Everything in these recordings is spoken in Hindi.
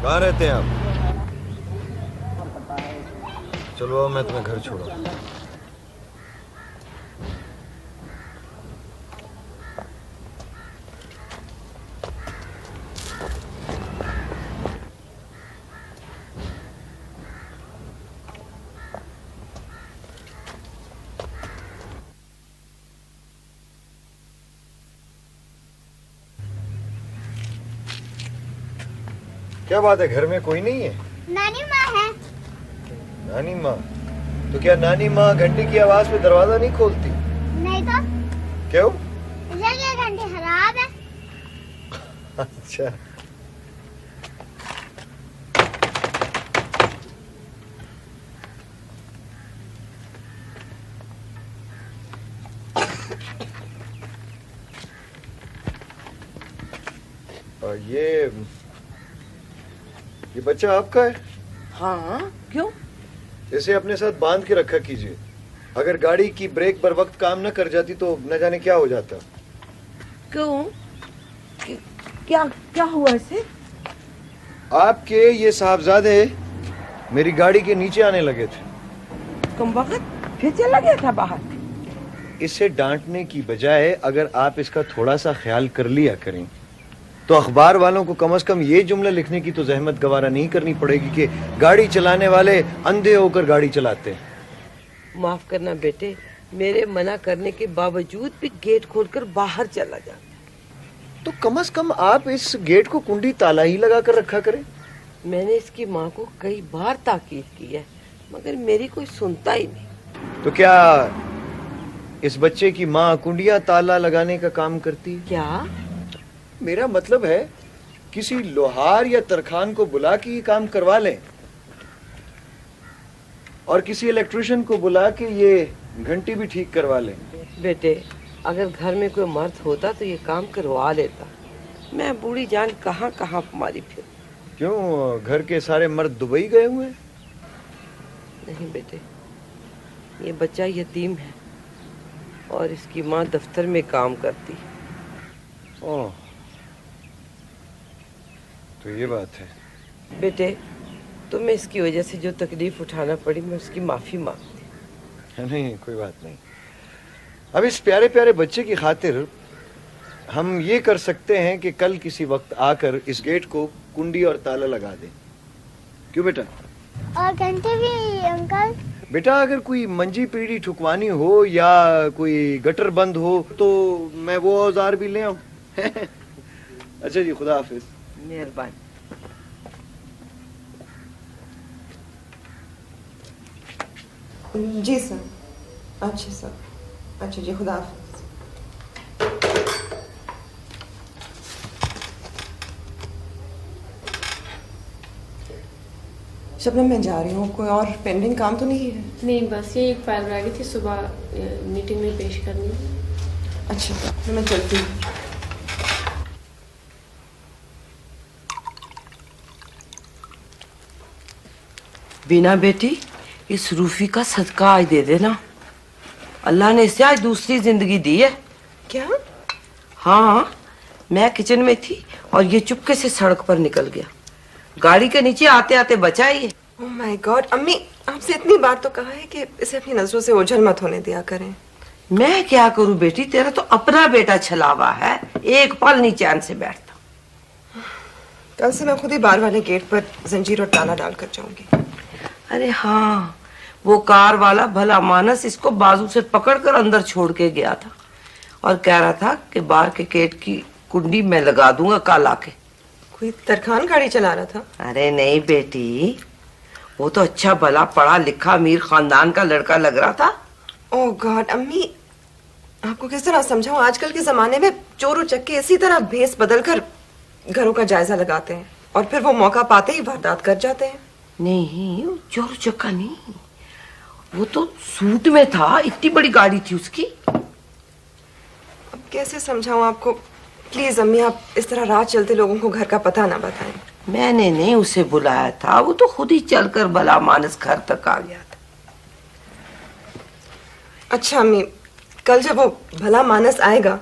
कहाँ रहते हैं आप? चलो अब मैं तुम्हें घर छोड़ा। क्या बात है, घर में कोई नहीं है? नानी माँ है। नानी माँ? तो क्या नानी माँ घंटी की आवाज में दरवाजा नहीं खोलती? नहीं तो क्यों? ये घंटी खराब है। अच्छा। और ये बच्चा आपका है? हाँ, क्यों? इसे अपने साथ बांध के रखा कीजिए। अगर गाड़ी की ब्रेक पर वक्त काम न कर जाती तो न जाने क्या हो जाता। क्यों? क्या क्या हुआ इसे? आपके ये साहबजादे मेरी गाड़ी के नीचे आने लगे थे। कम वक्त फिर चला गया था बाहर। इसे डांटने की बजाय अगर आप इसका थोड़ा सा ख्याल कर लिया करें तो अखबार वालों को कम से कम ये जुमला लिखने की तो जहमत गवारा नहीं करनी पड़ेगी कि गाड़ी चलाने वाले अंधे होकर गाड़ी चलाते हैं। माफ करना बेटे, मेरे मना करने के बावजूद भी गेट खोलकर बाहर चला जा। तो कम से कम आप इस गेट को कुंडी ताला ही लगा कर रखा करें। मैंने इसकी माँ को कई बार ताकीद की है, मगर मेरी कोई सुनता ही नहीं। तो क्या इस बच्चे की माँ कुंडिया ताला लगाने का काम करती? क्या? मेरा मतलब है किसी लोहार या तरखान को बुला के ये काम करवा लें और किसी इलेक्ट्रिशियन को बुला के ये घंटी भी ठीक करवा लें। बेटे, अगर घर में कोई मर्द होता तो ये काम करवा लेता। मैं बूढ़ी जान कहाँ कहाँ मारी फिर। क्यों, घर के सारे मर्द दुबई गए हुए हैं? नहीं बेटे, ये बच्चा यतीम है और इसकी माँ दफ्तर में काम करती। ओह, तो ये बात है। बेटे, तुम्हें इसकी वजह से जो तकलीफ उठाना पड़ी, मैं उसकी माफी मांगती। नहीं, कोई बात नहीं। अब इस प्यारे प्यारे बच्चे की खातिर हम ये कर सकते हैं कि कल किसी वक्त आकर इस गेट को कुंडी और ताला लगा दें। क्यों बेटा? और घंटे भी अंकल? बेटा, अगर कोई मंजी पीढ़ी ठुकवानी हो या कोई गटर बंद हो तो मैं वो औजार भी ले आऊं। अच्छा जी, खुदा हाफिज। मेहरबानी। जी सर। अच्छा सर, अच्छा जी, खुदा हाफिज। शबनम, मैं जा रही हूँ। कोई और पेंडिंग काम तो नहीं है? नहीं, बस ये एक फाइल रह गई थी, सुबह मीटिंग में पेश करनी है। अच्छा, तो मैं चलती हूँ। बीना बेटी, इस रूफी का सदका आज दे देना। अल्लाह ने इसे आज दूसरी जिंदगी दी है। क्या? हाँ, मैं किचन में थी और ये चुपके से सड़क पर निकल गया। गाड़ी के नीचे आते आते बचा ही है। ओह माय गॉड, अम्मी आपसे इतनी बार तो कहा है कि इसे अपनी नजरों से ओझल मत होने दिया करें। मैं क्या करूं बेटी, तेरा तो अपना बेटा छलावा है, एक पल नहीं चैन से बैठता। कल से मैं खुद ही बाहर वाले गेट पर जंजीर और ताला डाल कर जाऊंगी। अरे हाँ, वो कार वाला भला मानस इसको बाजू से पकड़कर अंदर छोड़ के गया था और कह रहा था कि बाहर के गेट की कुंडी मैं लगा दूंगा कल आके। कोई तरखान गाड़ी चला रहा था? अरे नहीं बेटी, वो तो अच्छा भला पढ़ा लिखा अमीर खानदान का लड़का लग रहा था। ओह गॉड अम्मी, आपको किस तरह समझाऊं? आजकल के जमाने में चोर उचक्के इसी तरह भेस बदलकर घरों का जायजा लगाते हैं और फिर वो मौका पाते ही वारदात कर जाते हैं। नहीं, वो चोर चक्का नहीं, वो तो सूट में था, इतनी बड़ी गाड़ी थी उसकी। अब कैसे समझाऊं आपको? प्लीज अम्मी, आप इस तरह रात चलते लोगों को घर का पता ना बताएं। मैंने नहीं उसे बुलाया था, वो तो खुद ही चलकर भला मानस घर तक आ गया था। अच्छा अम्मी, कल जब वो भला मानस आएगा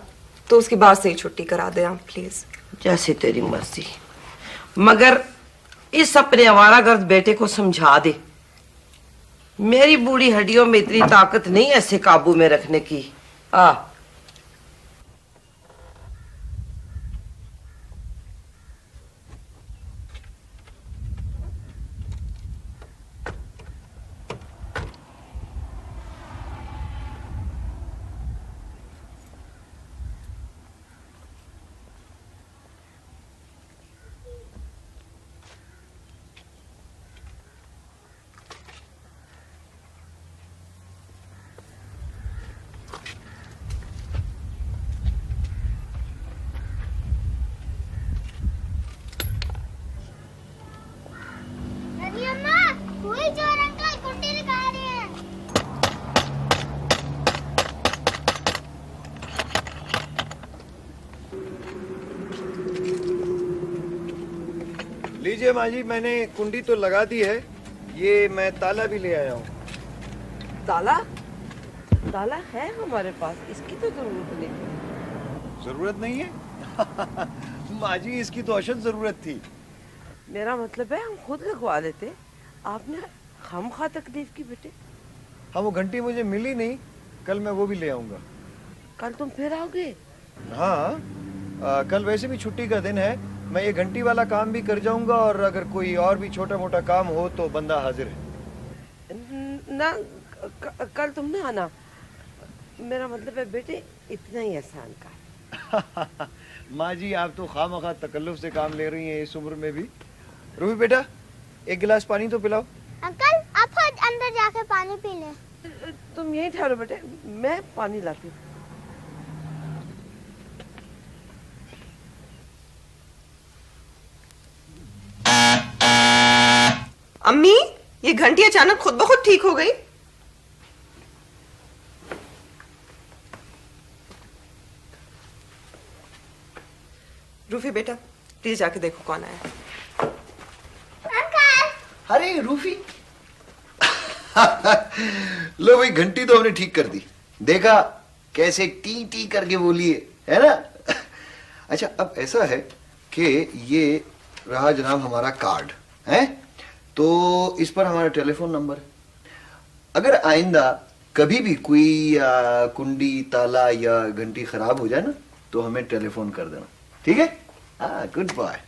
तो उसकी बात से ही छुट्टी करा दें आप प्लीज। जैसे तेरी मर्जी, मगर इस अपने आवारागर्द बेटे को समझा दे, मेरी बूढ़ी हड्डियों में इतनी ताकत नहीं ऐसे काबू में रखने की। आ रवि अम्मा, वही चोर अंकल कुंडी लगा रहे हैं। लीजिए माँ जी, मैंने कुंडी तो लगा दी है, ये मैं ताला भी ले आया हूँ। ताला? ताला है हमारे पास, इसकी तो जरूरत नहीं। जरूरत नहीं है? माँ जी, इसकी तो अशद जरूरत थी। मेरा मतलब है हम खुद लगवा लेते, आपने खामखा तकलीफ की बेटे। हाँ, वो घंटी मुझे मिली नहीं, कल मैं वो भी ले आऊंगा। कल तुम फिर आओगे? हाँ, कल वैसे भी छुट्टी का दिन है, मैं ये घंटी वाला काम भी कर जाऊंगा और अगर कोई और भी छोटा मोटा काम हो तो बंदा हाजिर है। ना कल तुम ना आना, मेरा मतलब है बेटे इतना ही आसान का। माँ जी, आप तो खामखा तकल्लुफ से काम ले रही हैं इस उम्र में भी। रूबी बेटा, एक गिलास पानी तो पिलाओ। अंकल, आप खुद अंदर जाके पानी पी लें। तुम यहीं ठहरो बेटे, मैं पानी लाती हूँ। अम्मी, ये घंटी अचानक खुद ब खुद ठीक हो गई? रूफी बेटा, प्लीज जाके देखो कौन आया। अंकल, अरे रूफी, लो भाई, घंटी तो हमने ठीक कर दी। देखा कैसे टी टी करके बोली है ना? अच्छा, अब ऐसा है कि ये रहा जनाब हमारा कार्ड है, तो इस पर हमारा टेलीफोन नंबर है। अगर आइंदा कभी भी कोई कुंडी, ताला या घंटी खराब हो जाए ना, तो हमें टेलीफोन कर देना, ठीक है? हाँ, गुड बाय।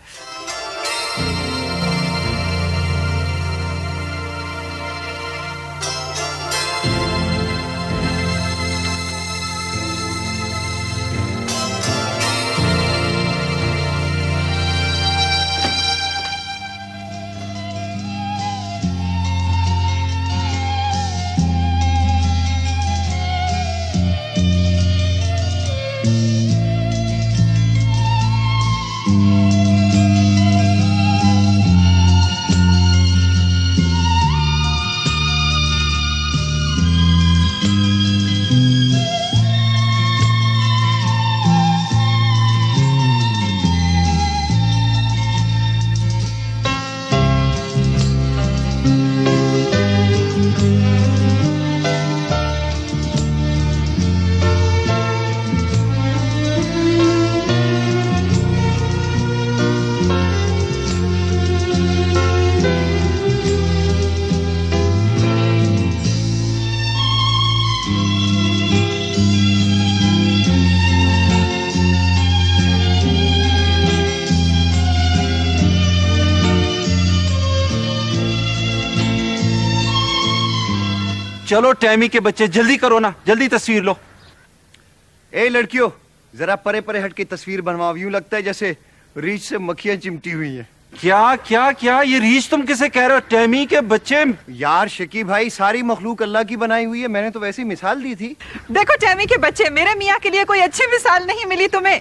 चलो टैमी के बच्चे, जल्दी करो ना, जल्दी तस्वीर लो। ए लड़कियों, जरा परे परे हट के तस्वीर बनवाओ, यूं लगता है जैसे रीछ से मक्खियां चिमटी हुई हैं। क्या क्या क्या, ये रीछ तुम किसे कह रहे हो? टैमी के बच्चे? यार शकी भाई, सारी मखलूक अल्लाह की बनाई हुई है, मैंने तो वैसी मिसाल दी थी। देखो टैमी के बच्चे, मेरे मियाँ के लिए कोई अच्छी मिसाल नहीं मिली तुम्हें।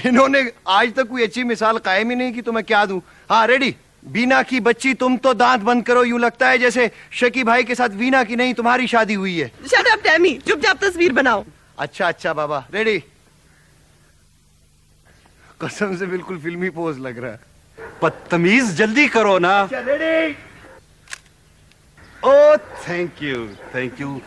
इन्होंने आज तक कोई अच्छी मिसाल कायम ही नहीं की, तो मैं क्या दूं। हाँ रेडी। बीना की बच्ची, तुम तो दांत बंद करो, यूं लगता है जैसे शकी भाई के साथ वीना की नहीं तुम्हारी शादी हुई है। शट अप टैमी, चुपचाप तस्वीर बनाओ। अच्छा अच्छा बाबा, रेडी। कसम से बिल्कुल फिल्मी पोज लग रहा है। बदतमीज, जल्दी करो ना। Ready. Oh thank you, thank you.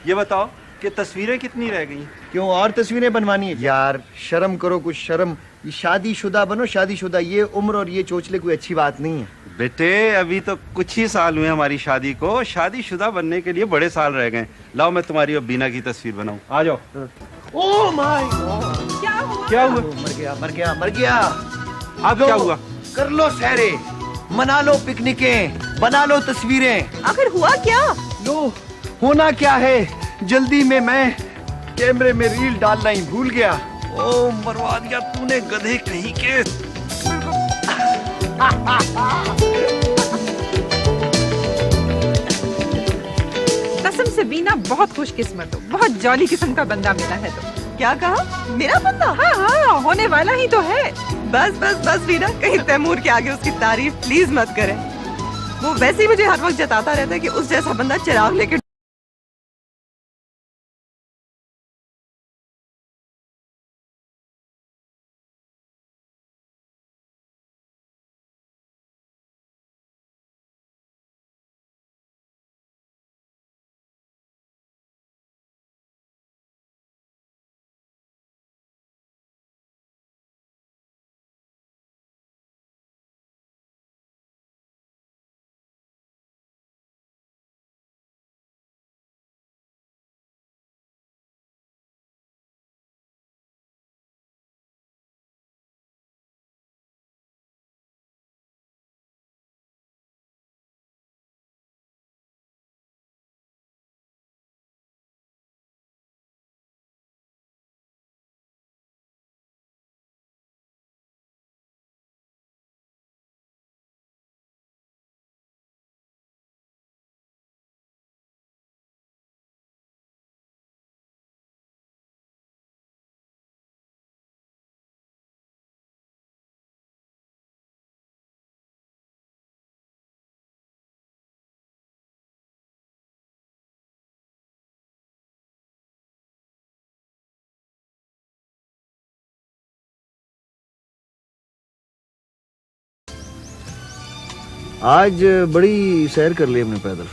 ये बताओ कि तस्वीरें कितनी रह गई? क्यों, और तस्वीरें बनवानी है? यार शर्म करो, कुछ शर्म। ये शादीशुदा बनो, शादीशुदा। ये उम्र और ये चोचले कोई अच्छी बात नहीं है। बेटे अभी तो कुछ ही साल हुए हमारी शादी को, शादीशुदा बनने के लिए बड़े साल रह गए। लाओ मैं तुम्हारी और बीना की तस्वीर बनाऊं। आ जाओ। ओह माय गॉड, क्या हुआ? मर गया मर गया मर गया। अब क्या हुआ? कर लो सहरे, मना लो पिकनिकें, बना लो तस्वीरें। आखिर हुआ क्या? लो, होना क्या है, जल्दी में मैं कैमरे में रील डालना ही भूल गया। ओ मरवा दिया तूने, गधे कहीं के। कसम से बीना बहुत खुशकिस्मत हो, बहुत जॉली किस्म का बंदा मिला है। तो क्या कहा? मेरा बंदा? हाँ हाँ, होने वाला ही तो है। बस बस बस वीना, कहीं तैमूर के आगे उसकी तारीफ प्लीज मत करें। वो वैसे ही मुझे हर वक्त जताता रहता है कि उस जैसा बंदा चिराग लेके आज बड़ी सैर कर ली हमने पैदल।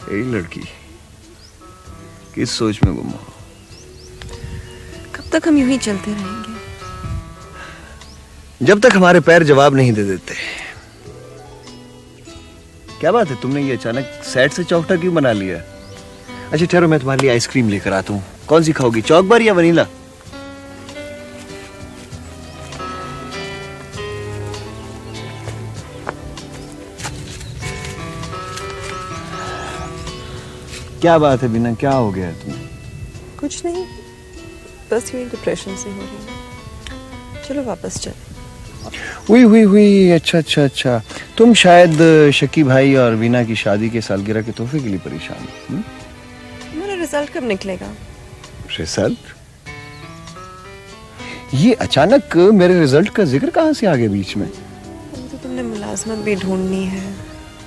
यही लड़की किस सोच में गुम हो। कब तक हम यूं ही चलते रहेंगे? जब तक हमारे पैर जवाब नहीं दे देते। क्या बात है, तुमने ये अचानक सैड से चौकटा क्यों बना लिया? अच्छा ठहरो, मैं तुम्हारे लिए आइसक्रीम लेकर आता हूँ। कौन सी खाओगी, चॉकबार या वनीला? क्या बात है बीना, क्या हो गया है तुम्हें? कुछ नहीं, बस यूं ही डिप्रेशन से हो रही है। चलो वापस चल। हुई अच्छा अच्छा अच्छा। तुम शायद शकी भाई और वीना की शादी के सालगिरह के तोहफे के लिए परेशान हो। मेरा रिजल्ट कब निकलेगा? रिजल्ट? ये अचानक मेरे रिजल्ट का जिक्र कहां से आ गया बीच में? तो तुमने मुलाजमत भी ढूंढनी है।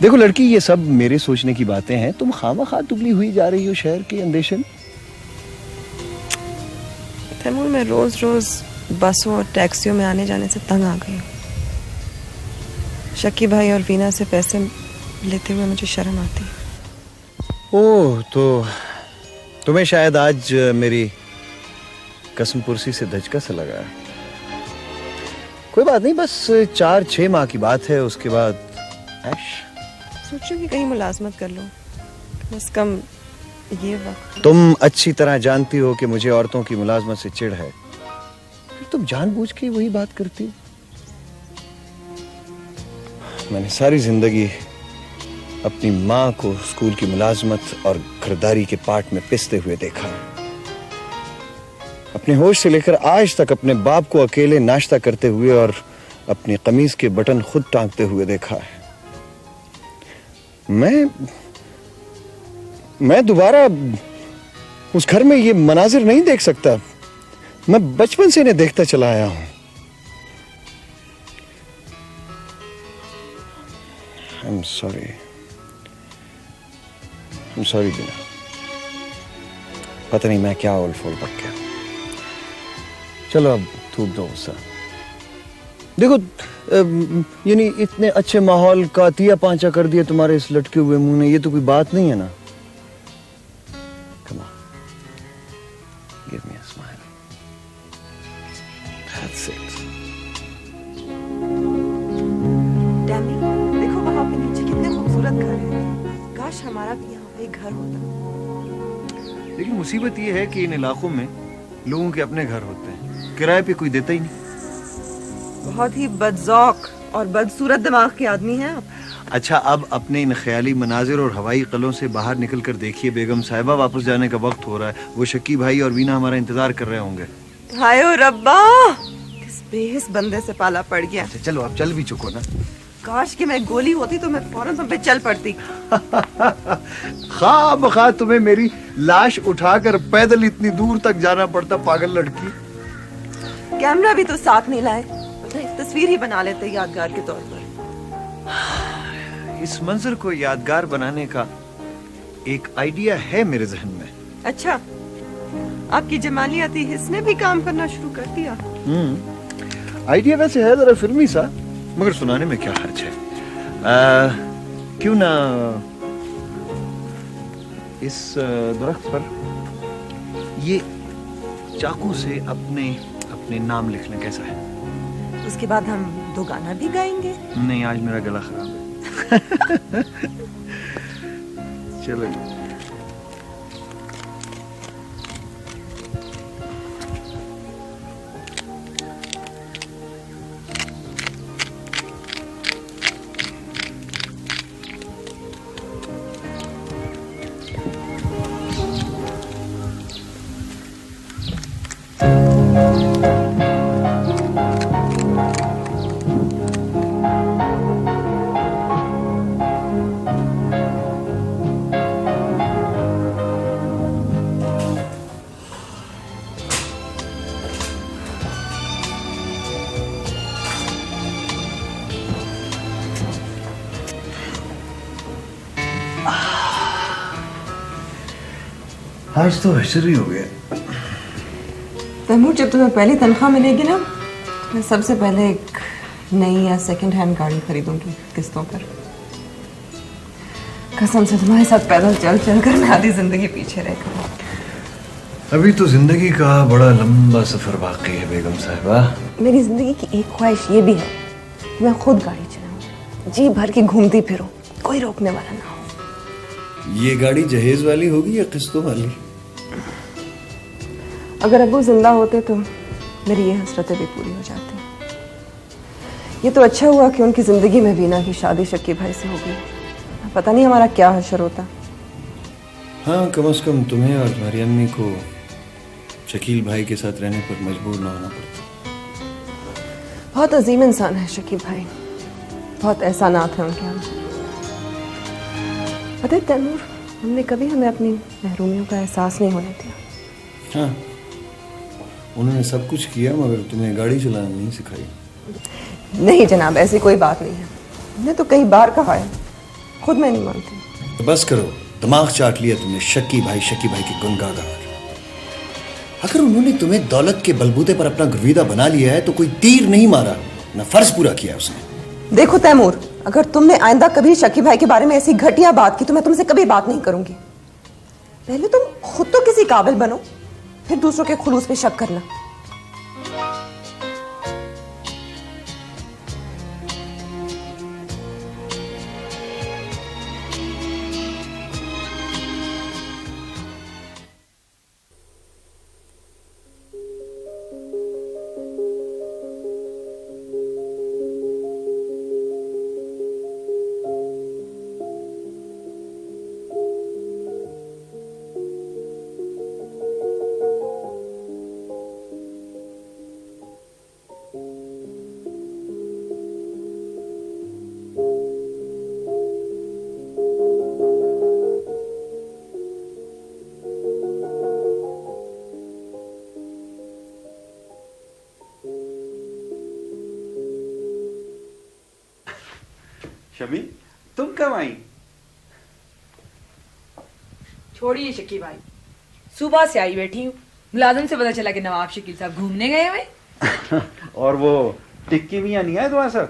देखो लड़की, ये सब मेरे सोचने की बातें हैं। तुम खामखा दुबली हुई जा रही हो शहर के अंदेशे में। तैमूर, मैं रोज रोज बसों और टैक्सियों में आने जाने से तंग आ गई हूँ। शकी भाई और वीना से पैसे लेते हुए मुझे शर्म आती है। ओह, तो तुम्हें शायद आज मेरी कसम पुरसी से धचका सा लगा है। कोई बात नहीं, बस 4-6 माह की बात है, उसके बाद ऐश। सोचो कि कहीं मुलाजमत कर लो, कम से कम ये वक्त। तुम अच्छी तरह जानती हो कि मुझे औरतों की मुलाजमत से चिढ़ है, फिर तुम जानबूझ के वही बात करती हो। मैंने सारी जिंदगी अपनी माँ को स्कूल की मुलाजमत और घरदारी के पार्ट में पिसते हुए देखा है। अपने होश से लेकर आज तक अपने बाप को अकेले नाश्ता करते हुए और अपनी कमीज के बटन खुद टांगते हुए देखा है। मैं दोबारा उस घर में ये मनाजिर नहीं देख सकता। मैं बचपन से इन्हें देखता चला आया हूं। I'm sorry बीना। पता नहीं मैं क्या ओल फोल पक गया। चलो अब थूक दो गुस्सा। देखो यानी इतने अच्छे माहौल का तिया पांचा कर दिया तुम्हारे इस लटके हुए मुंह ने, ये तो कोई बात नहीं है ना। Come on, give me a smile. That's it. डैमी, देखो वहाँ पे नीचे कितने खूबसूरत घर हैं। काश हमारा भी यहाँ पे घर होता। लेकिन मुसीबत ये है कि इन इलाकों में लोगों के अपने घर होते हैं, किराए पे कोई देता ही नहीं। बहुत ही बदजौक और बदसूरत दिमाग के आदमी हैं आप। अच्छा, अब अपने इन ख्याली मनाजिर और हवाई कलों से बाहर निकल कर देखिए बेगम साहिबा, वापस जाने का वक्त हो रहा है। वो शक्की भाई और वीना हमारा इंतजार कर रहे होंगे। हाय ओ रब्बा, किस बेहिस बंदे से पाला पड़ गया। अच्छा चलो, आप चल भी चुको ना। काश कि मैं गोली होती तो मैं फौरन तुम पे चल पड़ती। खामखा तुम्हें मेरी लाश उठाकर पैदल इतनी दूर तक जाना पड़ता, पागल लड़की। कैमरा भी तो साथ नहीं लाए, एक तस्वीर ही बना लेते यादगार के तौर पर। इस मंजर को यादगार बनाने का एक आइडिया है मेरे जहन में। अच्छा, आपकी जमालियाती हिस्स ने भी काम करना शुरू कर दिया। आइडिया वैसे है जरा फिल्मी सा, मगर सुनाने में क्या हर्ज है। क्यों ना इस दरख्त पर ये चाकू से अपने अपने नाम लिख लें, कैसा है? उसके बाद हम दो गाना भी गाएंगे। नहीं, आज मेरा गला खराब है। चलो आज तो हशर ही हो गया। तैमूर, जब तुम्हें पहली तनख्वाह मिलेगी ना, मैं सबसे पहले एक नई या सेकंड हैंड गाड़ी खरीदूंगी किस्तों पर। कसम से तुम्हारे साथ पैदल चल चल कर मैं आधी जिंदगी पीछे रह गई। अभी तो जिंदगी का बड़ा लंबा सफर बाकी है बेगम साहिबा। मेरी जिंदगी की एक ख्वाहिश ये भी है कि मैं खुद गाड़ी चलाऊं, जी भर के घूमती फिरूं, कोई रोकने वाला ना हो। ये गाड़ी जहेज वाली होगी या किस्तों वाली? अगर अब्बू जिंदा होते तो मेरी ये हसरतें भी पूरी हो जाती। ये तो अच्छा हुआ कि उनकी जिंदगी में वीना की शादी शक्की भाई से हो गई। पता नहीं हमारा क्या हशर होता। हाँ, कम से कम तुम्हें और तुम्हारी अम्मी को शकील भाई के साथ रहने पर मजबूर ना होना पड़ता। बहुत अजीम इंसान है शकील भाई, बहुत एहसानात हैं उनके हम। पता है तैमूर, हमने कभी हमें अपनी महरूमियों का एहसास नहीं होने दिया। हाँ, उन्होंने सब कुछ किया मगर तुम्हें गाड़ी चलाना नहीं सिखाई। नहीं जनाब, ऐसी कोई बात नहीं है। हमने तो कई बार कहा है, खुद मैं नहीं मानती। तो बस करो, दिमाग चाट लिया तुमने शक्की भाई के गुण गा गा। अगर उन्होंने तुम्हें दौलत के बलबूते पर अपना गुरवीदा बना लिया है तो कोई तीर नहीं मारा, ना फर्ज पूरा किया उसने। देखो तैमूर, अगर तुमने आइंदा कभी शक्की भाई के बारे में ऐसी घटिया बात की तो मैं तुमसे कभी बात नहीं करूंगी। पहले तुम खुद तो किसी काबिल बनो, फिर दूसरों के खुलूस पे शक करना। शमी, तुम कब आई? छोड़िए शकील भाई, सुबह से आई बैठी हूँ। मुलाजिम से पता चला कि नवाब शकील साहब घूमने गए हुए। और वो टिक्की मियाँ नहीं आए तुम्हारे साथ?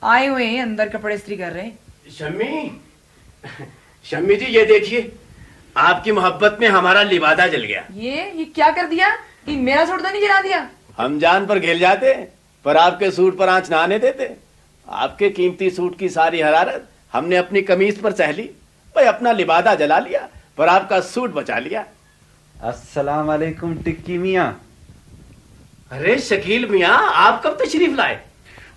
आए हुए हैं, अंदर कपड़े इस्त्री कर रहे हैं। शम्मी जी, ये देखिए, आपकी मोहब्बत में हमारा लिबादा जल गया। ये क्या कर दिया? ये मेरा सूट तो नहीं जला दिया? हम जान पर खेल जाते, पर आपके सूट पर आंच ना आने देते। आपके कीमती सूट की सारी हरारत हमने अपनी कमीज पर सह ली। भाई, अपना लिबादा जला लिया, पर आपका सूट बचा लिया। अस्सलाम वालेकुम टिक्की मियाँ। अरे शकील मियाँ, आप कब तशरीफ लाए?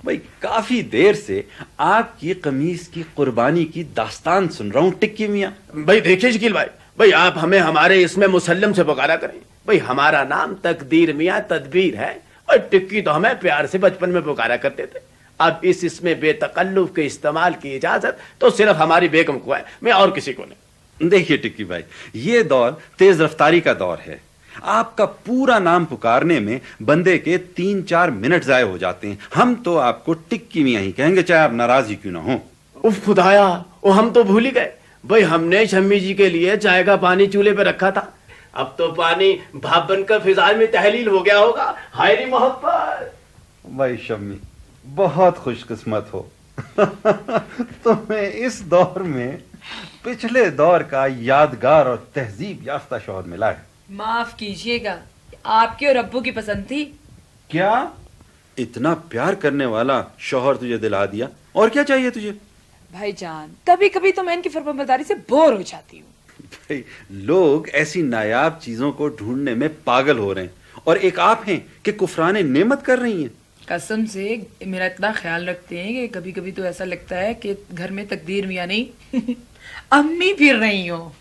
भाई, काफी देर से आपकी कमीज की कुर्बानी की दास्तान सुन रहा हूँ टिक्की मियाँ। भाई देखिए शकील भाई, आप हमें हमारे इसमें मुसल्लम से पुकारा करें। भाई, हमारा नाम तकदीर मियाँ तदबीर है, और टिक्की तो हमें प्यार से बचपन में पुकारा करते थे। अब इसमें बेतकल्लुफ के इस्तेमाल की इजाजत तो सिर्फ हमारी बेगम को है, मैं और किसी को नहीं। देखिए टिक्की भाई, ये दौर तेज रफ्तारी का दौर है। आपका पूरा नाम पुकारने में बंदे के 3-4 मिनट जाए हो जाते हैं। हम तो आपको टिक्की मियाँ ही कहेंगे, चाहे आप नाराज ही क्यों ना हो। उफ खुदाया, वो हम तो भूल ही गए। भाई, हमने शम्मी जी के लिए चाय का पानी चूल्हे पे रखा था, अब तो पानी भाप बनकर फिजा में तहलील हो गया होगा। हाय रे मोहब्बत। भाई शम्मी, बहुत खुशकिस्मत हो। तुम्हें इस दौर में पिछले दौर का यादगार और तहजीब याफ्ता शौहर मिला है। माफ कीजिएगा, आपके और अब्बू की पसंद थी। क्या इतना प्यार करने वाला शौहर तुझे दिला दिया? और क्या चाहिए तुझे? भाईजान, कभी कभी तो मैं इनकी फरमाबरदारी से बोर हो जाती हूँ। भाई, लोग ऐसी नायाब चीजों को ढूंढने में पागल हो रहे हैं, और एक आप हैं कि कुफराने नेमत कर रही हैं। कसम से मेरा इतना ख्याल रखते हैं कि कभी कभी तो ऐसा लगता है कि घर में तकदीर मियाँ नहीं अम्मी फिर रही हो।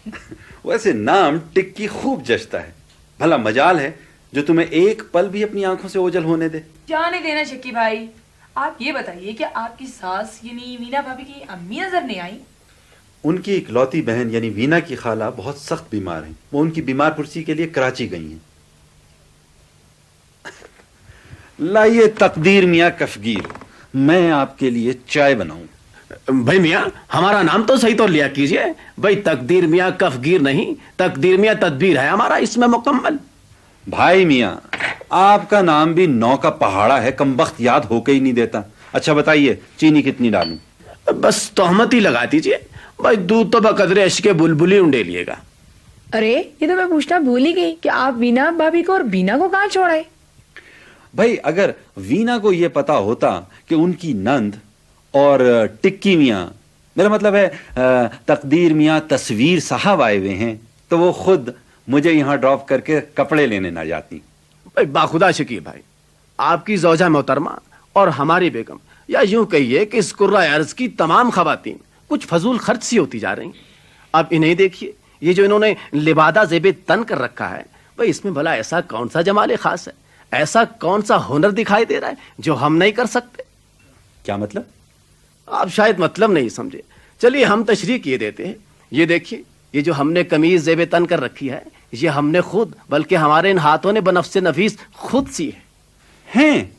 वैसे नाम टिक्की खूब जचता है। भला मजाल है जो तुम्हें एक पल भी अपनी आंखों से ओझल होने दे। जाने देना शक्की भाई। आप ये बताइए कि आपकी सास यानी वीना भाभी की अम्मी नजर नहीं आई? उनकी इकलौती बहन यानी वीना की खाला बहुत सख्त बीमार हैं। वो उनकी बीमार पुरसी के लिए कराची गई हैं। लाइए तकदीर मियाँ कफगीर, मैं आपके लिए चाय बनाऊं। भाई मियाँ, हमारा नाम तो सही तो लिया कीजिए। भाई, तकदीर मियाँ कफगीर नहीं, तकदीर मियाँ तदबीर है हमारा इसमें मुकम्मल। भाई मियाँ, आपका नाम भी 9 का पहाड़ा है, कमबख्त याद होके ही नहीं देता। अच्छा बताइए, चीनी कितनी डालूं? बस तोहमत ही लगा दीजिए। भाई, दूध तो बकदरे अश्क के बुलबुली उंडेलिएगा। अरे, ये तो मैं पूछना भूल ही गई कि आप वीना भाभी को और बीना को कहाँ छोड़ाए? भाई, अगर वीना को यह पता होता कि उनकी नंद और टिक्की मियाँ, मेरा मतलब है तकदीर मियाँ तस्वीर साहब आए हुए हैं, तो वो खुद मुझे यहाँ ड्रॉप करके कपड़े लेने ना जाती। भाई बाखुदा शकील भाई, आपकी ज़ौजा मोहतरमा और हमारी बेगम, या यूं कहिए कि इस कुर्रा अर्ज की तमाम खवातीन कुछ फजूल खर्च सी होती जा रही। अब इन्हें देखिए, ये जो इन्होंने लिबादा ज़ेबे तन कर रखा है, भाई इसमें भला ऐसा कौन सा जमाल खास है, ऐसा कौन सा हुनर दिखाई दे रहा है जो हम नहीं कर सकते? क्या मतलब? आप शायद मतलब नहीं समझे। चलिए हम तशरीह किए देते हैं। ये देखिए, ये जो हमने कमीज ज़ेबे तन कर रखी है, ये हमने खुद, बल्कि हमारे इन हाथों ने बनफ्से नफीस खुद सी है। हैं?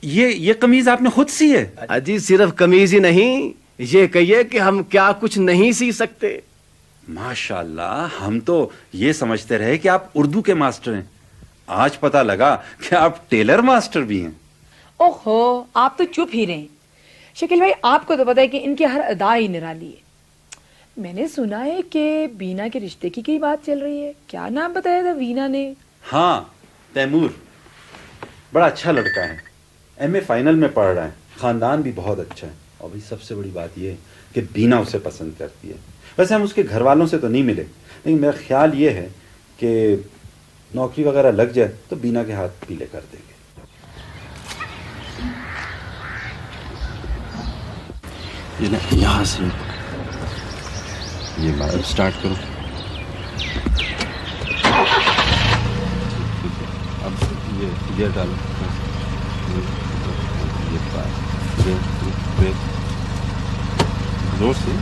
ये कमीज आपने खुद सी है? अजी, सिर्फ कमीज ही नहीं, ये कहिए कि हम क्या कुछ नहीं सी सकते। माशाल्लाह, हम तो ये समझते रहे कि आप उर्दू के मास्टर हैं। आज पता लगा कि आप टेलर मास्टर भी हैं। ओहो, आप तो चुप ही रहे। शकील भाई, आपको तो पता है कि इनकी हर अदा ही निराली है। मैंने सुना है कि बीना के रिश्ते की बात चल रही है। क्या नाम बताया था वीना ने? हाँ, तैमूर। बड़ा अच्छा लड़का है, एमए फाइनल में पढ़ रहा है, खानदान भी बहुत अच्छा है। और भाई सबसे बड़ी बात यह है कि बीना उसे पसंद करती है। वैसे हम उसके घर वालों से तो नहीं मिले, लेकिन मेरा ख्याल ये है कि नौकरी वगैरह लग जाए तो बीना के हाथ पीले कर देंगे। यहाँ से ये स्टार्ट करो। अब ये गियर डालो, ये ब्रेक जोर से।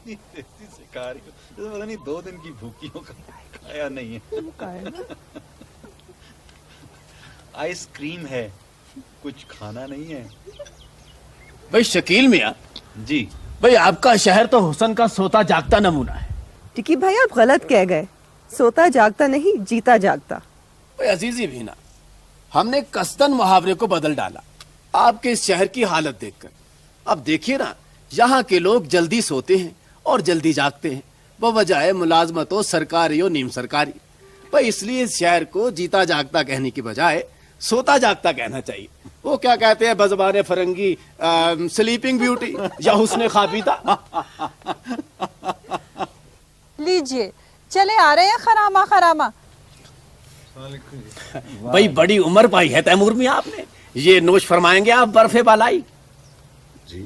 इतनी देसी सिखा रही हो, जैसे पता नहीं 2 दिन की भूखियों का खाया नहीं है। आइसक्रीम है, कुछ खाना नहीं है। भाई शकील मियाँ जी भाई, आपका शहर तो हुस्न का सोता जागता नमूना है। टिकी भाई आप गलत कह गए, सोता जागता नहीं जीता जागता। भाई अजीजी भीना, हमने कस्तन मुहावरे को बदल डाला आपके इस शहर की हालत देखकर। अब देखिए ना, यहाँ के लोग जल्दी सोते हैं और जल्दी जागते हैं, बजाय मुलाजमतों सरकारी और नीम सरकारी। भाई इसलिए इस शहर को जीता जागता कहने की बजाय सोता जागता कहना चाहिए। वो क्या कहते हैं बज़बाने फरंगी, स्लीपिंग ब्यूटी या हुस्ने खाबीदा। लीजिए, चले आ रहे हैं खरामा खरामा। भाई बड़ी उम्र पाई है तैमूर मियां आपने, ये नोश फरमाएंगे आप बर्फे बालाई? जी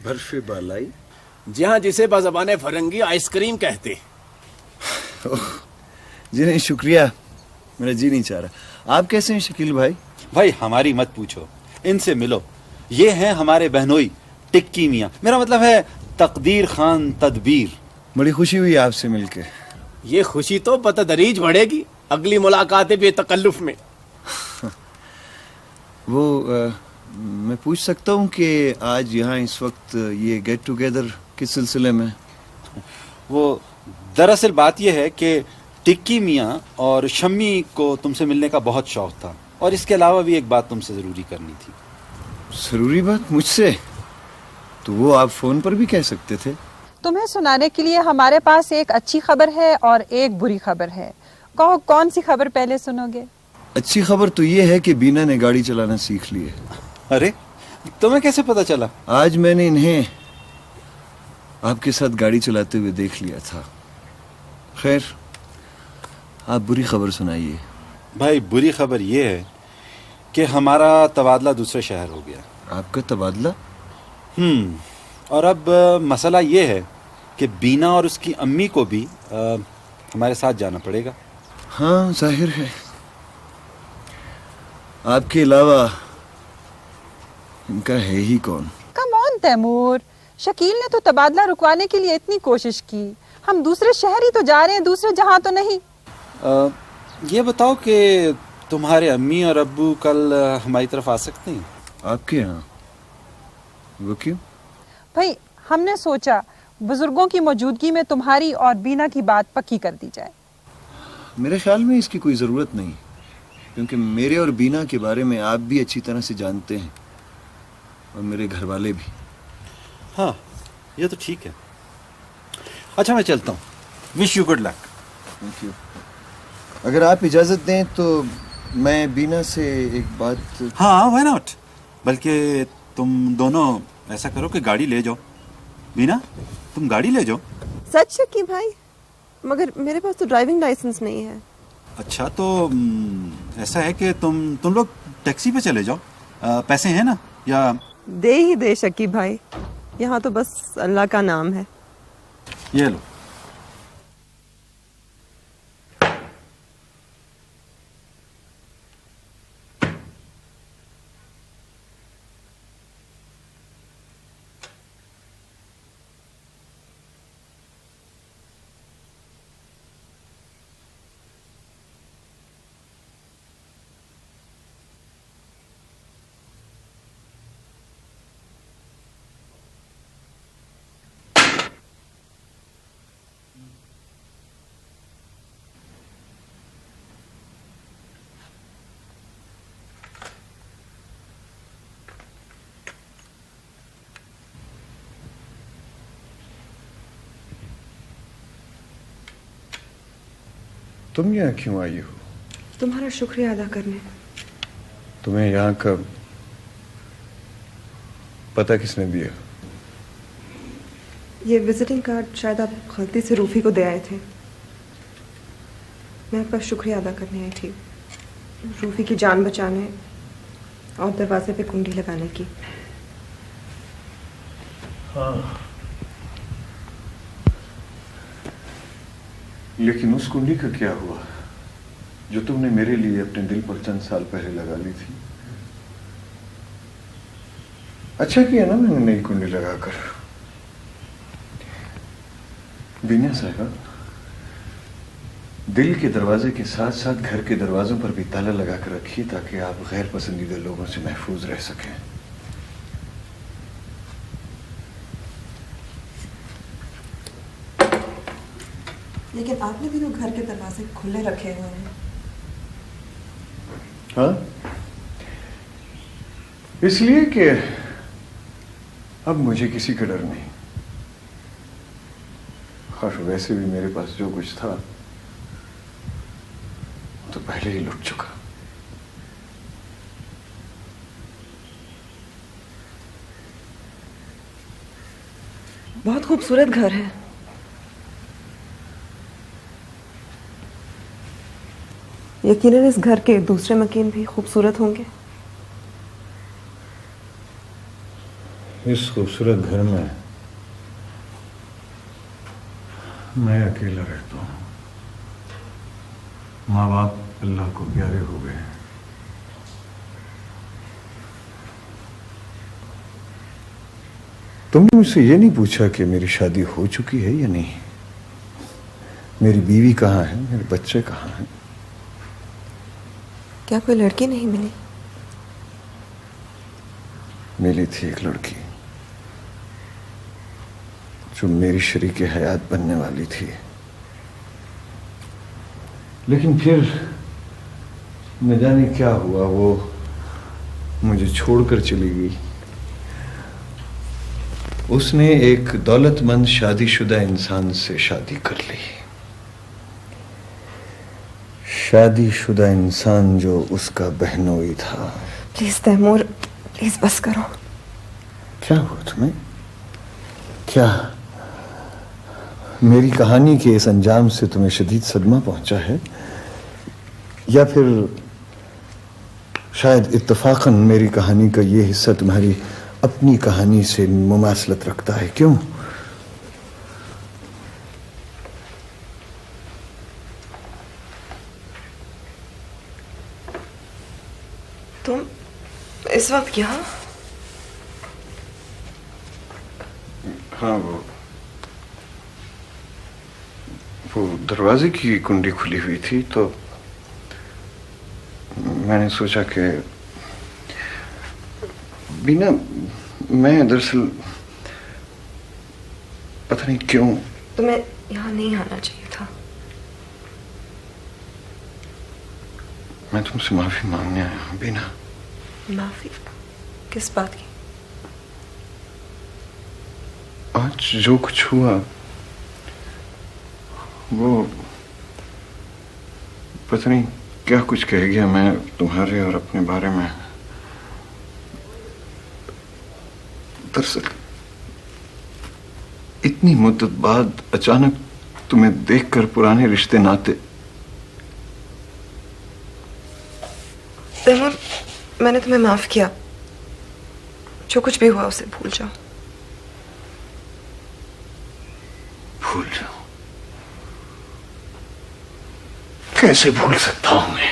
बर्फे बालाई? जी हाँ, जिसे बज़बाने फरंगी आइसक्रीम कहते हैं। जी नहीं शुक्रिया, मेरा जी नहीं चाह रहा। आप कैसे हैं शकील भाई? भाई हमारी मत पूछो, इनसे मिलो। ये हैं हमारे बहनोई टिक्की मियाँ, मेरा मतलब है तकदीर खान तदबीर। बड़ी खुशी हुई आपसे मिलके। ये खुशी तो बतदरीज बढ़ेगी अगली मुलाकातें बेतकल्लुफ में। वो मैं पूछ सकता हूँ कि आज यहाँ इस वक्त ये गेट टुगेदर किस सिलसिले में? वो दरअसल बात यह है कि टिक्की मियाँ और शम्मी को तुमसे मिलने का बहुत शौक था, और इसके अलावा भी एक बात तुमसे जरूरी करनी थी। जरूरी बात मुझसे? तो वो आप फोन पर भी कह सकते थे। तुम्हें सुनाने के लिए हमारे पास एक अच्छी खबर है और एक बुरी खबर है। कहो कौन सी खबर पहले सुनोगे? अच्छी खबर तो ये है कि बीना ने गाड़ी चलाना सीख ली है। अरे तुम्हें कैसे पता चला? आज मैंने इन्हें आपके साथ गाड़ी चलाते हुए देख लिया था। खैर आप बुरी खबर सुनाइए। भाई बुरी खबर ये है कि हमारा तबादला दूसरे शहर हो गया। आपका तबादला? और अब मसला ये है कि बीना और उसकी अम्मी को भी हमारे साथ जाना पड़ेगा। हाँ जाहिर है, आपके अलावा इनका है ही कौन? कम ऑन तैमूर, शकील ने तो तबादला रुकवाने के लिए इतनी कोशिश की। हम दूसरे शहर ही तो जा रहे हैं, दूसरे जहां तो नहीं। ये बताओ कि तुम्हारे अम्मी और अब्बू कल हमारी तरफ आ सकते हैं? आपके यहाँ? वो क्यों? भाई हमने सोचा बुजुर्गों की मौजूदगी में तुम्हारी और बीना की बात पक्की कर दी जाए। मेरे ख्याल में इसकी कोई ज़रूरत नहीं, क्योंकि मेरे और बीना के बारे में आप भी अच्छी तरह से जानते हैं और मेरे घर वाले भी। हाँ ये तो ठीक है। अच्छा मैं चलता हूँ, wish you good luck. Thank you. अगर आप इजाज़त दें तो मैं बीना से एक बात। हाँ व्हाई नॉट, बल्कि तुम दोनों ऐसा करो कि गाड़ी ले जाओ। बीना तुम गाड़ी ले जाओ। सच शकी भाई? मगर मेरे पास तो ड्राइविंग लाइसेंस नहीं है। अच्छा तो ऐसा है कि तुम लोग टैक्सी पे चले जाओ। पैसे हैं ना? या दे ही दे शकी भाई, यहाँ तो बस अल्लाह का नाम है। ये लो। तुम यहाँ क्यों आई हो? तुम्हारा शुक्रिया अदा करने। तुम्हें यहाँ का पता किसने दिया? ये विजिटिंग कार्ड शायद आप गलती से रूफी को दे आए थे। मैं आपका शुक्रिया अदा करने आई थी, रूफी की जान बचाने और दरवाजे पे कुंडी लगाने की। हाँ लेकिन उस कुंडी का क्या हुआ जो तुमने मेरे लिए अपने दिल पर चंद साल पहले लगा ली थी? अच्छा किया ना मैंने नई कुंडी लगाकर। बीना साहब, दिल के दरवाजे के साथ साथ घर के दरवाजों पर भी ताला लगा कर रखिए ताकि आप गैर पसंदीदा लोगों से महफूज रह सकें। लेकिन आपने भी तो घर के दरवाजे खुले रखे हुए हैं। हाँ, इसलिए कि अब मुझे किसी का डर नहीं, और वैसे भी मेरे पास जो कुछ था तो पहले ही लुट चुका। बहुत खूबसूरत घर है। यकीनन इस घर के दूसरे मकीन भी खूबसूरत होंगे। इस खूबसूरत घर में मैं अकेला रहता हूँ। माँ बाप अल्लाह को प्यारे हो गए। तुमने मुझसे ये नहीं पूछा कि मेरी शादी हो चुकी है या नहीं, मेरी बीवी कहाँ है, मेरे बच्चे कहाँ हैं। क्या कोई लड़की नहीं मिली? मिली थी एक लड़की जो मेरी शरीके हयात बनने वाली थी, लेकिन फिर न जाने क्या हुआ, वो मुझे छोड़कर चली गई। उसने एक दौलतमंद शादीशुदा इंसान से शादी कर ली। शादीशुदा इंसान जो उसका बहनोई था। प्लीज तैमूर, प्लीज बस करो। क्या हुआ तुम्हें? क्या मेरी कहानी के इस अंजाम से तुम्हें शदीद सदमा पहुंचा है, या फिर शायद इत्तफाकन मेरी कहानी का ये हिस्सा तुम्हारी अपनी कहानी से मुमासलत रखता है? क्यों? तुम इस वक्त यहाँ? हाँ, वो दरवाजे की कुंडी खुली हुई थी तो मैंने सोचा कि बीना, मैं दरअसल पता नहीं क्यों। तुम्हें यहाँ नहीं आना चाहिए था। मैं तुमसे माफी मांगने आया हूँ बीना। माफी? किस बात की? आज जो कुछ हुआ वो पता नहीं क्या कुछ कह गया मैं तुम्हारे और अपने बारे में। दरअसल इतनी मुद्दत बाद अचानक तुम्हें देखकर पुराने रिश्ते नाते। तैमूर, मैंने तुम्हें माफ किया। जो कुछ भी हुआ उसे भूल जाओ। भूल जाओ? कैसे भूल सकता हूं मैं?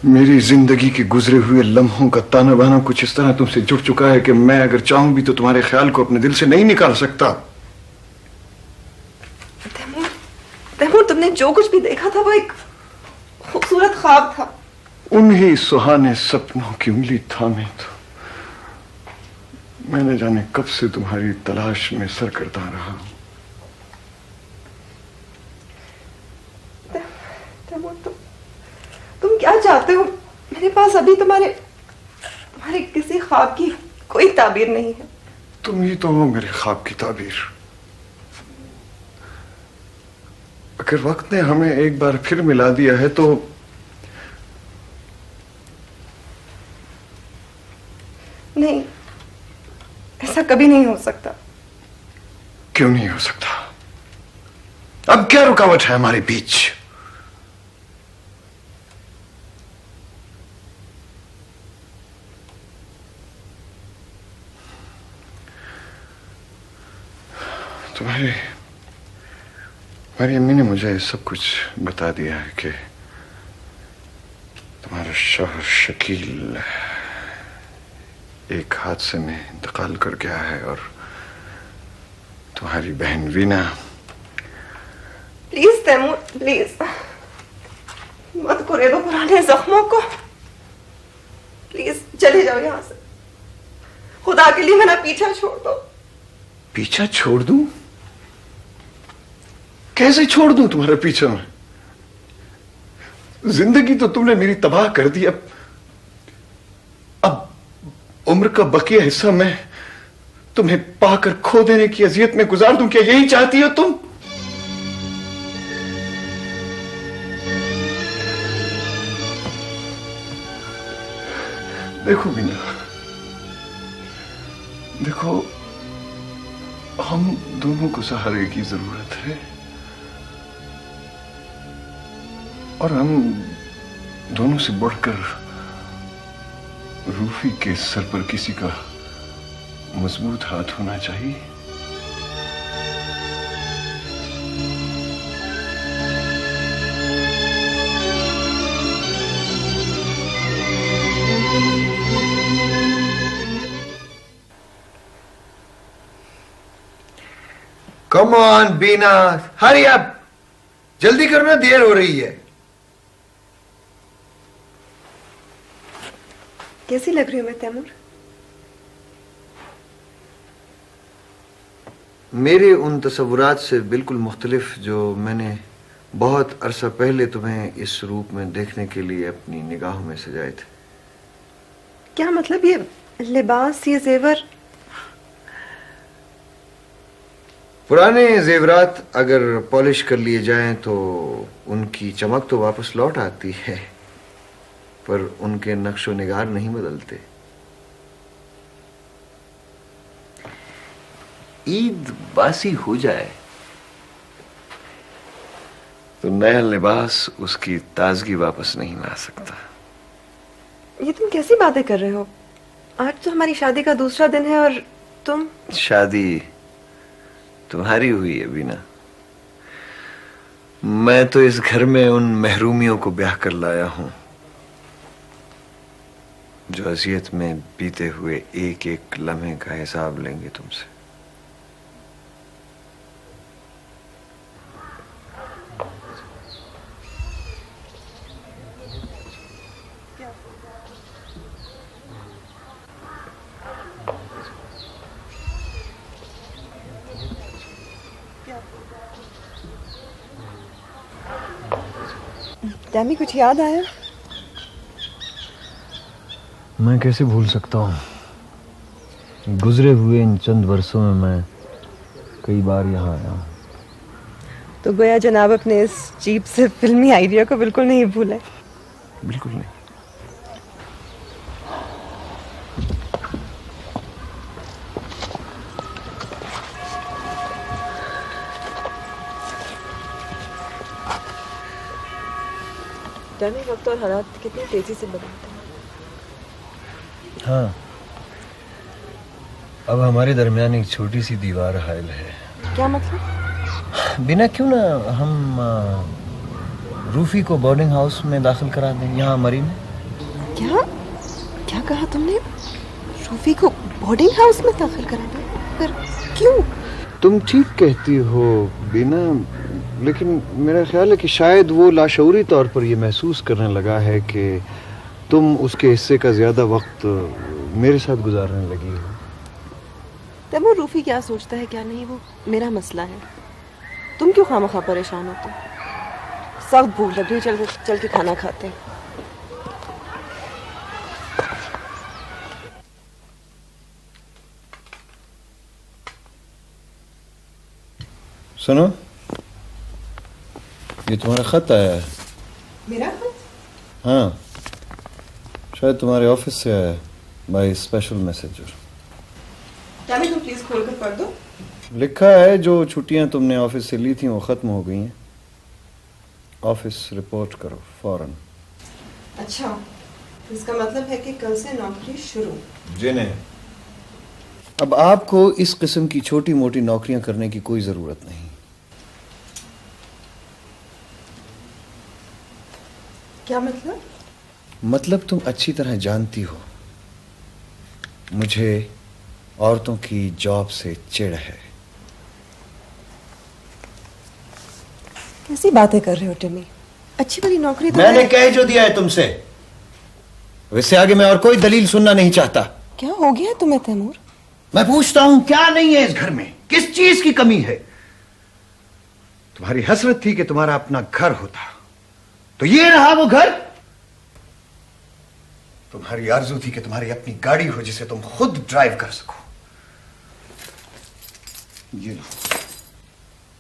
मेरी जिंदगी के गुजरे हुए लम्हों का ताना बाना कुछ इस तरह तुमसे जुड़ चुका है कि मैं अगर चाहूं भी तो तुम्हारे ख्याल को अपने दिल से नहीं निकाल सकता। तैमूर, तैमूर, तुमने जो कुछ भी देखा था वो एक खूबसूरत ख्वाब था। उन्हीं सुहाने सपनों की उंगली थामे तो मैंने जाने कब से तुम्हारी तलाश में सरकर्दा रहा। तैमूर, तुम क्या चाहते हो? मेरे पास अभी तुम्हारे किसी ख्वाब की कोई ताबीर नहीं है। तुम ही तो हो मेरे ख्वाब की ताबीर। अगर वक्त ने हमें एक बार फिर मिला दिया है तो नहीं, ऐसा कभी नहीं हो सकता। क्यों नहीं हो सकता? अब क्या रुकावट है हमारे बीच? तुम्हारी अम्मी ने मुझे सब कुछ बता दिया है कि तुम्हारा शौहर शकील एक हादसे में इंतकाल कर गया है और तुम्हारी बहन वीना। प्लीज तैमूर, प्लीज मत कुरे दो पुराने जख्मों को। प्लीज चले जाओ यहाँ से, खुदा के लिए मेरा पीछा छोड़ दो। पीछा छोड़ दूं? कैसे छोड़ दूं तुम्हारा पीछा मैं? जिंदगी तो तुमने मेरी तबाह कर दी। अब उम्र का बकिया हिस्सा मैं तुम्हें पाकर खो देने की अजियत में गुजार दूं? क्या यही चाहती हो तुम? देखो मीना, देखो, हम दोनों को सहारे की जरूरत है और हम दोनों से बढ़कर रूफी के सर पर किसी का मजबूत हाथ होना चाहिए। Come on Bina, hurry up, जल्दी करना, देर हो रही है। कैसी लग रही हूं मैं तैमूर? मेरे उन तसव्वुरात से बिल्कुल मुख्तलिफ जो मैंने बहुत अरसा पहले तुम्हें इस रूप में देखने के लिए अपनी निगाहों में सजाए थे। क्या मतलब? ये लिबास, ये जेवर? पुराने जेवरात अगर पॉलिश कर लिए जाएं तो उनकी चमक तो वापस लौट आती है, पर उनके नक्शो निगार नहीं बदलते। ईद बासी हो जाए तो नया लिबास उसकी ताजगी वापस नहीं ला सकता। ये तुम कैसी बातें कर रहे हो? आज तो हमारी शादी का दूसरा दिन है और तुम... शादी तुम्हारी हुई है बीना। मैं तो इस घर में उन महरूमियों को ब्याह कर लाया हूं जो अजियत में बीते हुए एक एक लम्हे का हिसाब लेंगे तुमसे। तैमी, कुछ याद आया? मैं कैसे भूल सकता हूँ? गुजरे हुए इन चंद वर्षों में मैं कई बार यहाँ आया हूँ। तो गोया जनाब अपने इस चीप से फिल्मी आइडिया को बिल्कुल नहीं भूले। बिल्कुल नहीं। तैमी, वक्त और हालात कितनी तेजी से बदलते हैं। हाँ, अब हमारे दरमियान एक छोटी सी दीवार हायल है। क्या मतलब? बिना क्यों ना हम रूफी को बोर्डिंग हाउस में दाखिल करा दें, यहाँ मरी में। क्या क्या कहा तुमने? रूफी को बोर्डिंग हाउस में दाखिल करा दें? पर क्यों? तुम ठीक कहती हो बिना, लेकिन मेरा ख्याल है कि शायद वो लाशऊरी तौर पर ये महसूस करने लगा है कि तुम उसके हिस्से का ज्यादा वक्त मेरे साथ गुजारने लगी हो। तब वो रूफी क्या सोचता है क्या नहीं, वो मेरा मसला है। तुम क्यों खामखा परेशान होते? सख्त भूख लग रही है, चल के खाना खाते हैं। सुनो, ये तुम्हारा खत आया है। मेरा खत? हाँ, शायद तुम्हारे ऑफिस से आया है, बाय स्पेशल मैसेजर। तैमी, तुम प्लीज खोल कर पढ़ दो। लिखा है जो छुट्टियां तुमने ऑफिस से ली थी वो खत्म हो गई हैं। ऑफिस रिपोर्ट करो फौरन। अच्छा, इसका मतलब है कि कल से नौकरी शुरू। जी नहीं, अब आपको इस किस्म की छोटी मोटी नौकरियां करने की कोई जरूरत नहीं। क्या मतलब? मतलब तुम अच्छी तरह जानती हो मुझे औरतों की जॉब से चिढ़ है। कैसी बातें कर रहे हो टिमी? अच्छी वाली नौकरी तो मैंने कह जो दिया है तुमसे, वैसे आगे मैं और कोई दलील सुनना नहीं चाहता। क्या हो गया तुम्हें तैमूर? मैं पूछता हूं क्या नहीं है इस घर में, किस चीज की कमी है? तुम्हारी हसरत थी कि तुम्हारा अपना घर होता, तो ये रहा वो घर। तुम्हारी आरज़ू थी कि तुम्हारी अपनी गाड़ी हो जिसे तुम खुद ड्राइव कर सको। ये लो,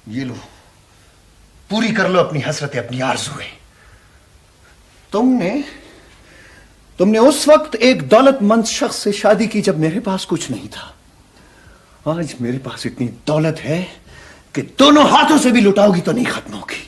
ये लो, पूरी कर लो अपनी हसरतें, अपनी आरज़ुएं। तुमने उस वक्त एक दौलतमंद शख्स से शादी की जब मेरे पास कुछ नहीं था। आज मेरे पास इतनी दौलत है कि दोनों हाथों से भी लुटाओगी तो नहीं खत्म होगी।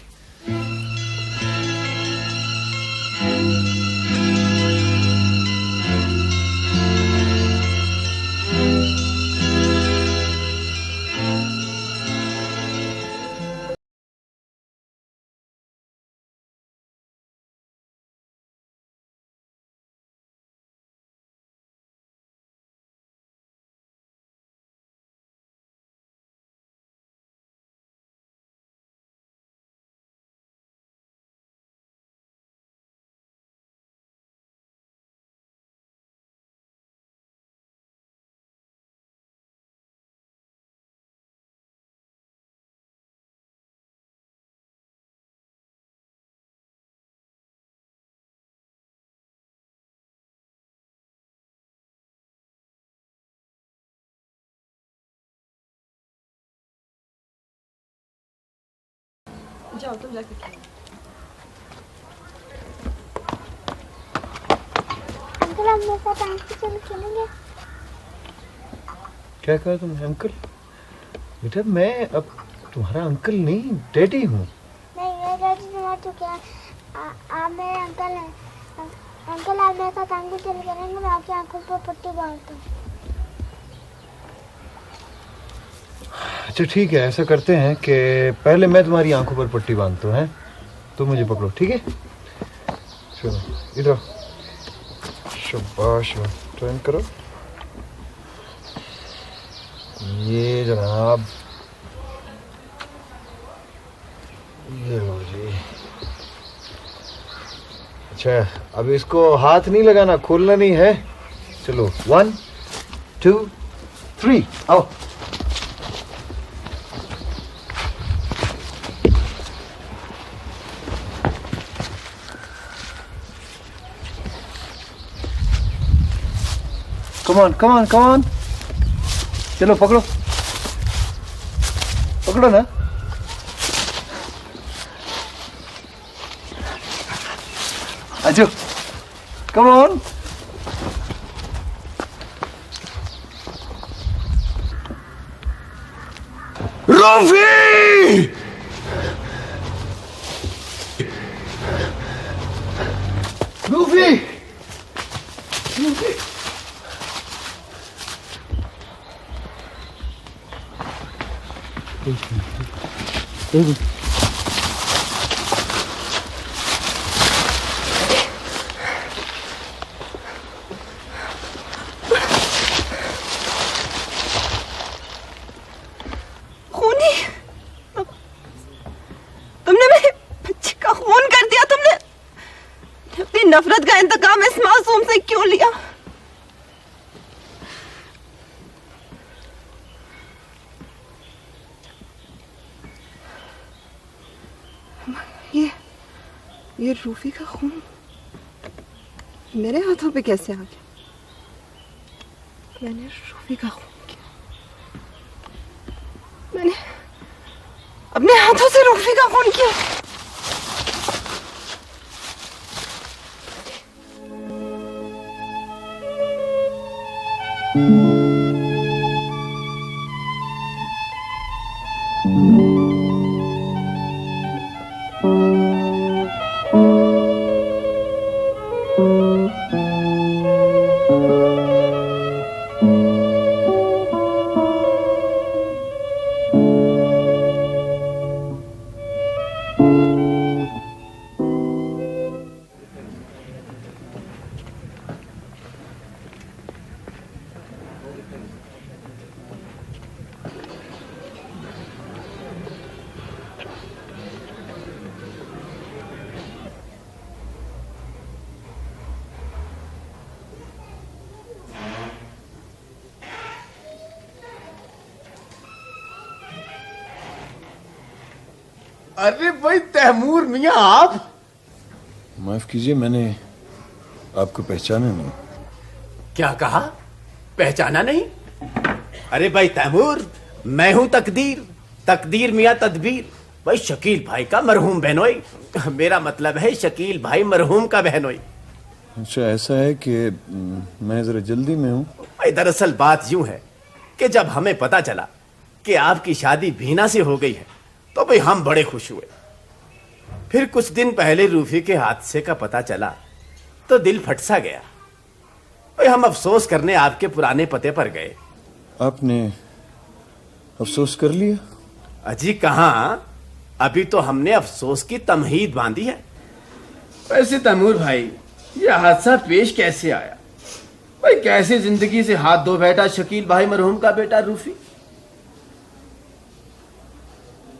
जाओ तुम जाके खेलो। अंकल हम मेरे साथ आंटी चल खेलेंगे? क्या कहा तुमने? अंकल? बेटा मैं अब तुम्हारा अंकल नहीं, डैडी हूँ। नहीं मेरे डैडी तुम्हारा तो क्या, आप मेरे अंकल हैं। अंकल आप मेरे साथ आंटी चल करेंगे, मैं आपकी आंखों पर पट्टी बांधता हूँ। अच्छा ठीक है, ऐसा करते हैं कि पहले मैं तुम्हारी आंखों पर पट्टी बांधता हूँ, तुम मुझे पकड़ो, ठीक है? चलो इधर, शाबाश, टर्न करो। ये जनाब, ये लो जी। अच्छा अब इसको हाथ नहीं लगाना, खोलना नहीं है। चलो 1 2 3 आओ। come on, चलो पकड़ो ना। आजो, come on। रूफी! रूफी! खूनी, तुमने मेरे बच्चे का खून कर दिया। तुमने अपनी नफरत का इंतकाम इस मासूम से क्यों लिया? ये रूफी का खून मेरे हाथों पे कैसे आ गया? मैंने रूफी का खून किया। मैंने अपने हाथों से रूफी का खून किया। अरे भाई तैमूर मियां आप? माफ कीजिए, मैंने आपको पहचाना नहीं। क्या कहा? पहचाना नहीं? अरे भाई तैमूर, मैं हूं तकदीर, तकदीर मियां तदबीर। भाई शकील भाई का मरहूम बहनोई, मेरा मतलब है शकील भाई मरहूम का बहनोई। अच्छा, ऐसा है कि मैं जरा जल्दी में हूँ। भाई दरअसल बात यूं है कि जब हमें पता चला कि आपकी शादी भीना से हो गई है तो भाई हम बड़े खुश हुए। फिर कुछ दिन पहले रूफी के हादसे का पता चला तो दिल फट सा गया। भाई हम अफसोस करने आपके पुराने पते पर गए। आपने अफसोस कर लिया? अजी कहां, अभी तो हमने अफसोस की तमहीद बांधी है। वैसे तैमूर भाई, यह हादसा पेश कैसे आया? भाई कैसे जिंदगी से हाथ धो बैठा शकील भाई मरहूम का बेटा रूफी?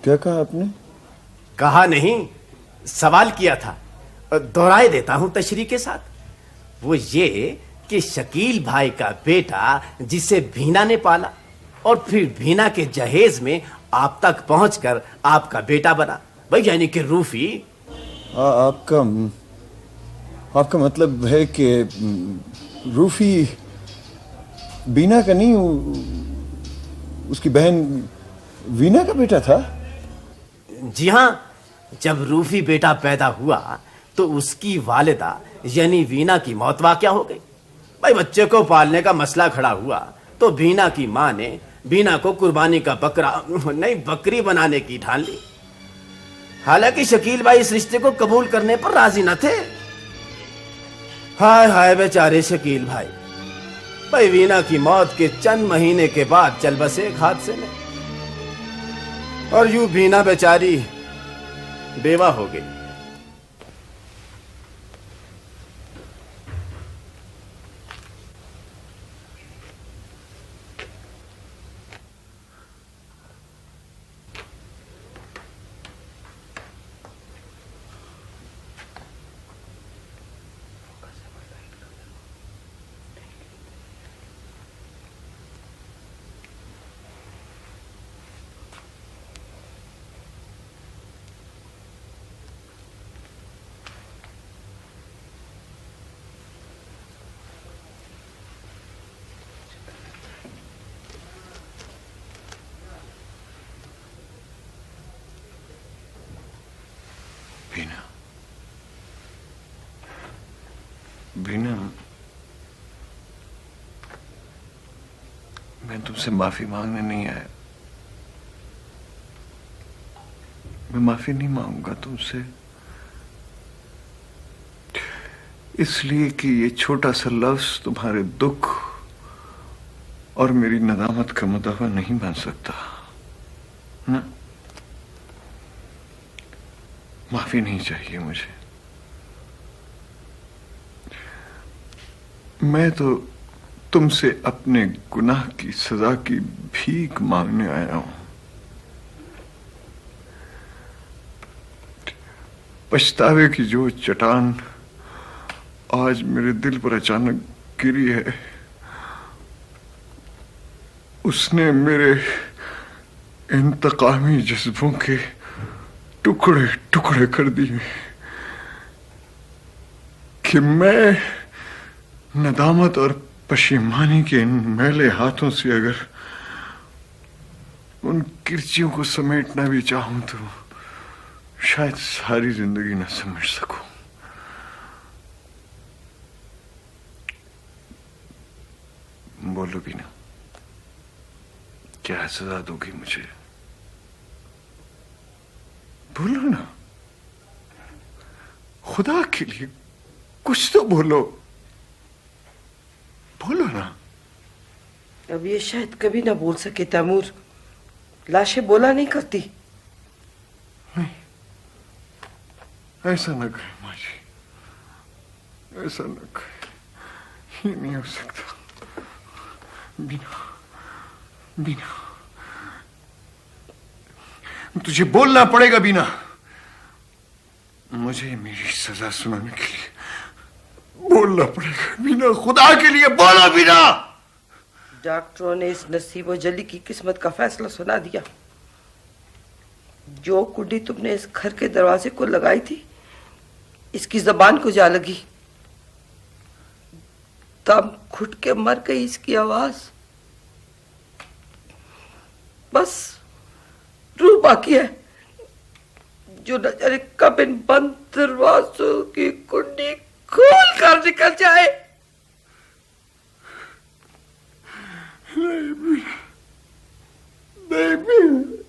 क्या कहा आपने? कहा नहीं, सवाल किया था, दोहराए देता हूं तशरीह के साथ। वो ये कि शकील भाई का बेटा जिसे भीना ने पाला और फिर भीना के जहेज में आप तक पहुंचकर आपका बेटा बना, भाई यानी कि रूफी। आपका मतलब है कि रूफी बीना का नहीं, उसकी बहन वीना का बेटा था? जी हां, जब रूफी बेटा पैदा हुआ तो उसकी वालिदा यानी वीना की मौत वाक़या हो गई। भाई बच्चे को पालने का मसला खड़ा हुआ तो वीना की मां ने वीना को कुर्बानी का बकरी बनाने की ठान ली। हालांकि शकील भाई इस रिश्ते को कबूल करने पर राजी न थे। हाय हाय बेचारे शकील भाई, भाई वीना की मौत के चंद महीने के बाद चल बसे एक हादसे में, और यूं वीना बेचारी बेवा हो गई। बीना, मैं तुमसे माफी मांगने नहीं आया। मैं माफी नहीं मांगूंगा तुमसे, इसलिए कि ये छोटा सा लफ्ज तुम्हारे दुख और मेरी नदामत का मुदावा नहीं बन सकता ना। माफी नहीं चाहिए मुझे। मैं तो तुमसे अपने गुनाह की सजा की भीख मांगने आया हूं। पछतावे की जो चट्टान आज मेरे दिल पर अचानक गिरी है, उसने मेरे इंतकामी जज्बों के टुकड़े टुकड़े कर दिए कि मैं नदामत और पशेमानी के इन मैले हाथों से अगर उन किरचियों को समेटना भी चाहूं तो शायद सारी जिंदगी न समझ सकूं। बोलो भी ना, क्या सजा दोगी मुझे? बोलो ना, खुदा के लिए कुछ तो बोलो, बोलो ना। अब ये शायद कभी ना बोल सके तैमूर, लाशें बोला नहीं करती। नहीं, ऐसा न कहे माँ जी, ऐसा न कहे, ये नहीं हो सकता। बीना, बीना, तुझे बोलना पड़ेगा बीना, मुझे मेरी सजा सुनाने के लिए बोलना पड़ेगा। बीना, खुदा के लिए बोलो बीना। डॉक्टरों ने इस नसीब और जली की किस्मत का फैसला सुना दिया। जो कुंडी तुमने इस घर के दरवाजे को लगाई थी, इसकी जबान को जा लगी। दम घुट के मर गई इसकी आवाज। बस रूह बाकी है जो न जाने कब इन बंद दरवाजों की कुंडी खोल कर निकल जाए। नहीं